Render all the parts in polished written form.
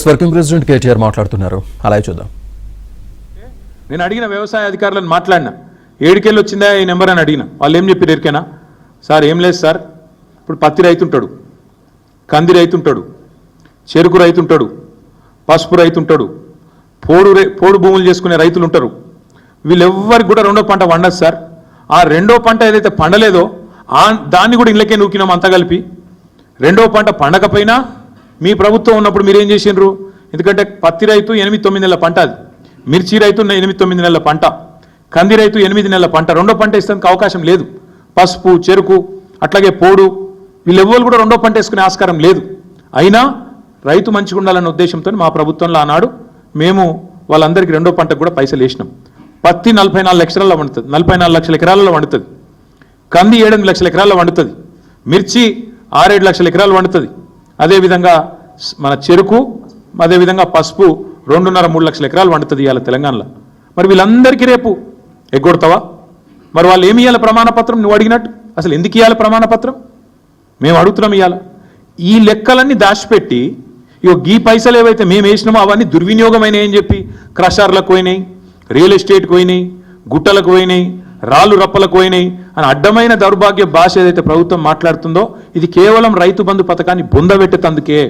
Working president KTR మాట్లాడుతున్నారు, అలాగే చూద్దాం. నేను అడిగిన వ్యవసాయ అధికారులను మాట్లాడినా, ఏడుకెళ్ళి వచ్చిందా ఈ నెంబర్ అని అడిగిన. వాళ్ళు ఏం చెప్పారు ఎరికేనా? సార్ ఏం లేదు సార్, ఇప్పుడు పత్తి రైతుంటాడు, కంది రైతుంటాడు, చెరుకు రైతుంటాడు, పసుపు రైతుంటాడు, పోడు భూములు చేసుకునే రైతులు ఉంటారు. వీళ్ళెవ్వరికి కూడా రెండో పంట పండదు సార్. ఆ రెండో పంట ఏదైతే పండలేదో దాన్ని కూడా ఇళ్ళకే నూకినాం అంతా కలిపి. రెండో పంట పండకపోయినా మీ ప్రభుత్వం ఉన్నప్పుడు మీరేం చేసిండ్రు? ఎందుకంటే పత్తి రైతు 8-9 నెలల పంట, అది మిర్చి రైతు 8-9 నెలల పంట, కంది రైతు 8 నెలల పంట. రెండో పంట ఇస్తానికి అవకాశం లేదు. పసుపు, చెరుకు, అట్లాగే పోడు, వీళ్ళెవ్వరు కూడా రెండో పంట వేసుకునే ఆస్కారం లేదు. అయినా రైతు మంచిగా ఉండాలన్న ఉద్దేశంతో మా ప్రభుత్వంలో ఆనాడు మేము వాళ్ళందరికీ రెండో పంటకు కూడా పైసలు వేసినాం. పత్తి 44 లక్షలలో వండుతుంది, 44 లక్షల ఎకరాలలో వండుతుంది. కంది 7 లక్షల ఎకరాల్లో వండుతుంది. మిర్చి 6-7 లక్షల ఎకరాలు వండుతుంది. అదేవిధంగా మన చెరుకు, అదేవిధంగా పసుపు 2.5-3 లక్షల ఎకరాలు వండుతుంది ఇవాళ తెలంగాణలో. మరి వీళ్ళందరికీ రేపు ఎగ్గొడతావా? మరి వాళ్ళు ఏమి ఇవ్వాలి ప్రమాణపత్రం? నువ్వు అడిగినట్టు అసలు ఎందుకు ఇవ్వాలి ప్రమాణపత్రం? మేము అడుగుతున్నాం ఇవ్వాలి. ఈ లెక్కలన్నీ దాచిపెట్టి ఈ పైసలు ఏవైతే మేము వేసినామో అవన్నీ దుర్వినియోగమైనాయి అని చెప్పి క్రషర్లకు పోయినాయి, రియల్ ఎస్టేట్కి పోయినాయి, గుట్టలకు పోయినాయి, రాళ్ళు రప్పలకు పోయినాయి అని అడ్డమైన దౌర్భాగ్య భాష ఏదైతే ప్రభుత్వం మాట్లాడుతుందో ఇది కేవలం రైతు బంధు పథకాన్ని బొందబెట్టేందుకే.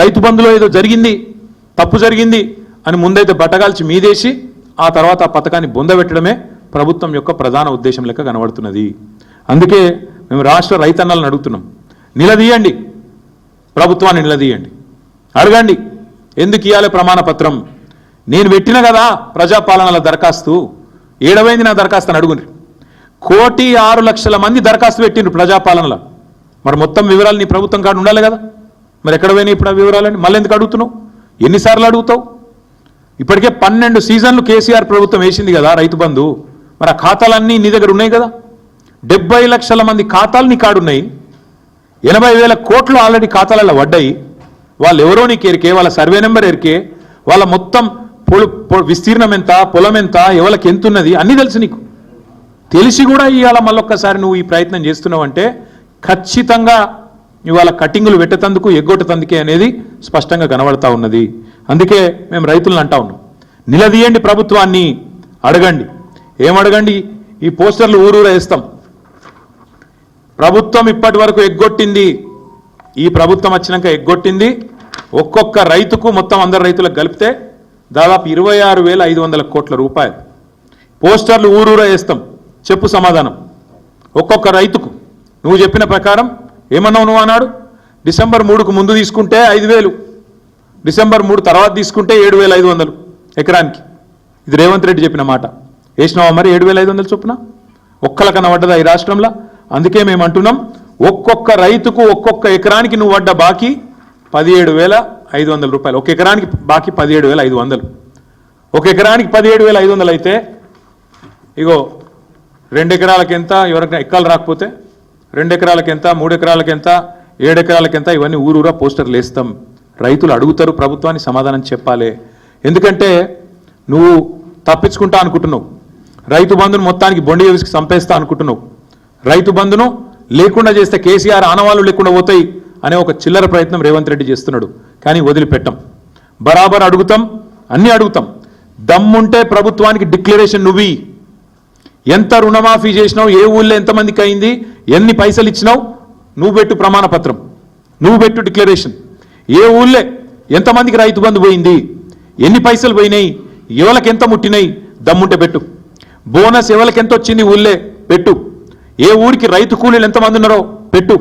రైతు బంధులో ఏదో జరిగింది, తప్పు జరిగింది అని ముందైతే బట్టగాల్చి మీదేసి ఆ తర్వాత ఆ పథకాన్ని బొందబెట్టడమే ప్రభుత్వం యొక్క ప్రధాన ఉద్దేశం లెక్క కనబడుతున్నది. అందుకే మేము రాష్ట్ర రైతన్నలను అడుగుతున్నాం, నిలదీయండి, ప్రభుత్వాన్ని నిలదీయండి, అడగండి ఎందుకు ఇవ్వాలి ప్రమాణపత్రం. నేను పెట్టిన కదా ప్రజాపాలనల దరఖాస్తు, ఏడవైంది నా దరఖాస్తు అని అడుగుని. 1,06,00,000 మంది దరఖాస్తు పెట్టిండ్రు ప్రజాపాలనలో. మరి మొత్తం వివరాలు నీ ప్రభుత్వం కాదు ఉండాలి కదా. మరి ఎక్కడ పోయినాయి ఇప్పుడు ఆ వివరాలని? మళ్ళీ ఎందుకు అడుగుతున్నావు? ఎన్నిసార్లు అడుగుతావు? ఇప్పటికే 12 సీజన్లు కేసీఆర్ ప్రభుత్వం వేసింది కదా రైతు బంధు. మరి ఆ ఖాతాలన్నీ నీ దగ్గర ఉన్నాయి కదా. 70 లక్షల మంది ఖాతాలు నీ కాడున్నాయి. 80,000 కోట్లు ఆల్రెడీ ఖాతాలలో పడ్డాయి. వాళ్ళు ఎవరో నీకు ఎరికే, వాళ్ళ సర్వే నెంబర్ ఎరికే, వాళ్ళ మొత్తం విస్తీర్ణం ఎంత, పొలం ఎంత, ఎవరికి ఎంత ఉన్నది అన్నీ తెలుసు నీకు. తెలిసి కూడా ఇవాళ మళ్ళొక్కసారి నువ్వు ఈ ప్రయత్నం చేస్తున్నావు అంటే ఖచ్చితంగా ఇవాళ కటింగులు పెట్టేందుకు ఎగ్గొట్టేందుకే అనేది స్పష్టంగా కనబడతా ఉన్నది. అందుకే మేము రైతులను అంటా ఉన్నాం, నిలదీయండి ప్రభుత్వాన్ని, అడగండి. ఏమడగండి? ఈ పోస్టర్లు ఊరూరా వేస్తాం. ప్రభుత్వం ఇప్పటి వరకు ఎగ్గొట్టింది, ఈ ప్రభుత్వం వచ్చినాక ఎగ్గొట్టింది ఒక్కొక్క రైతుకు మొత్తం అందరు రైతులకు కలిపితే దాదాపు 26,500 కోట్ల రూపాయలు. పోస్టర్లు ఊరూరా వేస్తాం. చెప్పు సమాధానం ఒక్కొక్క రైతుకు. నువ్వు చెప్పిన ప్రకారం ఏమన్నావు నువ్వు అన్నాడు? డిసెంబర్ 3కు ముందు తీసుకుంటే 5,000, డిసెంబర్ 3 తర్వాత తీసుకుంటే 7,500 ఎకరానికి. ఇది రేవంత్ రెడ్డి చెప్పిన మాట. వేసినావా మరి 7,500 చొప్పున? ఒక్కలకన్నా పడ్డదా ఈ రాష్ట్రంలో? అందుకే మేము అంటున్నాం, ఒక్కొక్క రైతుకు ఒక్కొక్క ఎకరానికి నువ్వు పడ్డ బాకీ 17,500 రూపాయలు. ఒక ఎకరానికి బాకీ 17,500. ఒక ఎకరానికి 17,500 అయితే ఇగో 2 ఎకరాలకు ఎంత, ఎవరికైనా ఎక్కాలు రాకపోతే 2 ఎకరాలకు ఎంత, 3 ఎకరాలకు ఎంత, 7 ఎకరాలకు ఎంత, ఇవన్నీ ఊరూరా పోస్టర్లు వేస్తాం. రైతులు అడుగుతారు, ప్రభుత్వానికి సమాధానం చెప్పాలి. ఎందుకంటే నువ్వు తప్పించుకుంటా అనుకుంటున్నావు, రైతు బంధును మొత్తానికి బొండి వేసుకు చంపేస్తా అనుకుంటున్నావు, రైతు బంధును లేకుండా చేస్తే కేసీఆర్ ఆనవాళ్ళు లేకుండా పోతాయి అనే ఒక చిల్లర ప్రయత్నం రేవంత్ రెడ్డి చేస్తున్నాడు. కానీ వదిలిపెట్టం, బరాబర్ అడుగుతాం, అన్నీ అడుగుతాం. దమ్ముంటే ప్రభుత్వానికి డిక్లరేషన్ నువ్వు ఎంత రుణమాఫీ చేసినావు, ఏ ఊళ్ళో ఎంతమందికి అయింది, ఎన్ని పైసలు ఇచ్చినావు, నువ్వు పెట్టు ప్రమాణపత్రం, నువ్వు పెట్టు డిక్లరేషన్. ఏ ఊళ్ళో ఎంతమందికి రైతు బంధు పోయింది, ఎన్ని పైసలు పోయినాయి, ఎవరికి ఎంత ముట్టినాయి, దమ్ముంటే పెట్టు. బోనస్ ఎవరికి ఎంత వచ్చింది ఊళ్ళే పెట్టు. ఏ ఊరికి రైతు కూలీలు ఎంతమంది ఉన్నారో పెట్టు.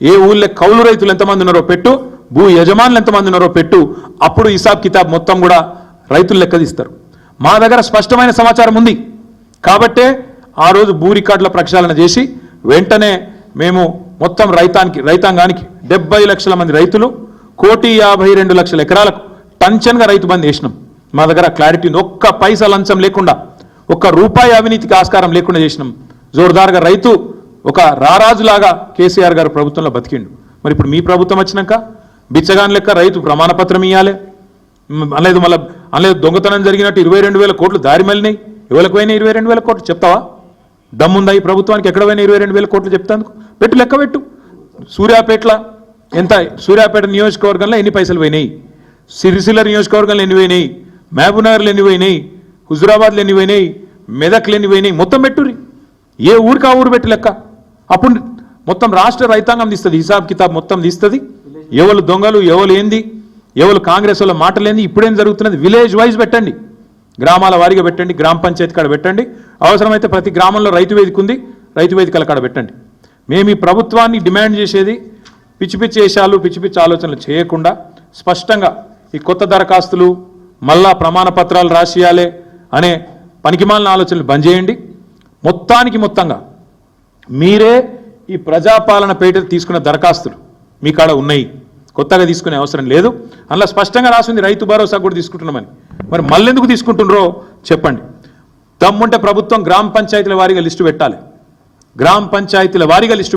ఏ ఊళ్ళో కౌలు రైతులు ఎంతమంది ఉన్నారో పెట్టు. భూ యజమానులు ఎంతమంది ఉన్నారో పెట్టు. అప్పుడు హిసాబ్ కితాబ్ మొత్తం కూడా రైతులు లెక్క తీస్తారు. మా దగ్గర స్పష్టమైన సమాచారం ఉంది కాబట్టే ఆ రోజు భూ రికార్డుల ప్రక్షాళన చేసి వెంటనే మేము మొత్తం రైతాంగానికి 70 లక్షల మంది రైతులు 1,52,00,000 ఎకరాలకు టంచన్గా రైతు బంధు వేసినాం. మా దగ్గర క్లారిటీ ఉంది. ఒక్క పైసా లంచం లేకుండా, ఒక్క రూపాయి అవినీతికి ఆస్కారం లేకుండా చేసినాం. జోర్దార్గా రైతు ఒక రారాజులాగా కేసీఆర్ గారు ప్రభుత్వంలో బతికిండు. మరి ఇప్పుడు మీ ప్రభుత్వం వచ్చినాక బిచ్చగాన్ లెక్క రైతు ప్రమాణపత్రం ఇవ్వాలి అనలేదు. అనలేదు దొంగతనం జరిగినట్టు 22,000 కోట్లు దారి మళ్ళినాయి. ఎవరికి పోయినా 22,000 కోట్లు చెప్తావా? దమ్ముందా ఈ ప్రభుత్వానికి? ఎక్కడ పోయినా 22,000 కోట్లు చెప్తాను పెట్టు, లెక్క పెట్టు. సూర్యాపేటలో ఎంత, సూర్యాపేట నియోజకవర్గంలో ఎన్ని పైసలు పోయినాయి, సిరిసిల్ల నియోజకవర్గాలు ఎన్ని పోయినాయి, మహబూబ్నగర్లు ఎన్ని పోయినాయి, హుజురాబాద్లు ఎన్ని పోయినాయి, మెదక్లు ఎన్ని పోయినాయి, మొత్తం పెట్టుర్రి. ఏ ఊరికి ఆ ఊరు పెట్టి లెక్క. అప్పుడు మొత్తం రాష్ట్ర రైతాంగం తీస్తుంది, హిసాబ్ కితాబ్ మొత్తం తీస్తుంది. ఎవరు దొంగలు, ఎవరు ఏంది, ఎవరు కాంగ్రెస్ వాళ్ళ మాటలేంది, ఇప్పుడేం జరుగుతున్నది విలేజ్ వైజ్ పెట్టండి, గ్రామాల వారీగా పెట్టండి, గ్రామ పంచాయతీ కాడ పెట్టండి. అవసరమైతే ప్రతి గ్రామంలో రైతు వేదిక ఉంది, రైతు వేదికల కాడ పెట్టండి. మేము ఈ ప్రభుత్వాన్ని డిమాండ్ చేసేది పిచ్చి పిచ్చి వేషాలు, పిచ్చి పిచ్చి ఆలోచనలు చేయకుండా స్పష్టంగా ఈ కొత్త దరఖాస్తులు మళ్ళా ప్రమాణ పత్రాలు రాసియాలే అనే పనికిమాలిన ఆలోచనలు బంద్ చేయండి. మొత్తంగా మీరే ఈ ప్రజాపాలన పేట తీసుకున్న దరఖాస్తులు మీ కాడ ఉన్నాయి, కొత్తగా తీసుకునే అవసరం లేదు. అందులో స్పష్టంగా రాసింది రైతు భరోసా కూడా తీసుకుంటున్నామని. మరి మళ్ళెందుకు తీసుకుంటున్నారో చెప్పండి. దమ్ముంటే ప్రభుత్వం గ్రామ పంచాయతీల వారీగా లిస్టు పెట్టాలి, గ్రామ పంచాయతీల వారీగా లిస్టు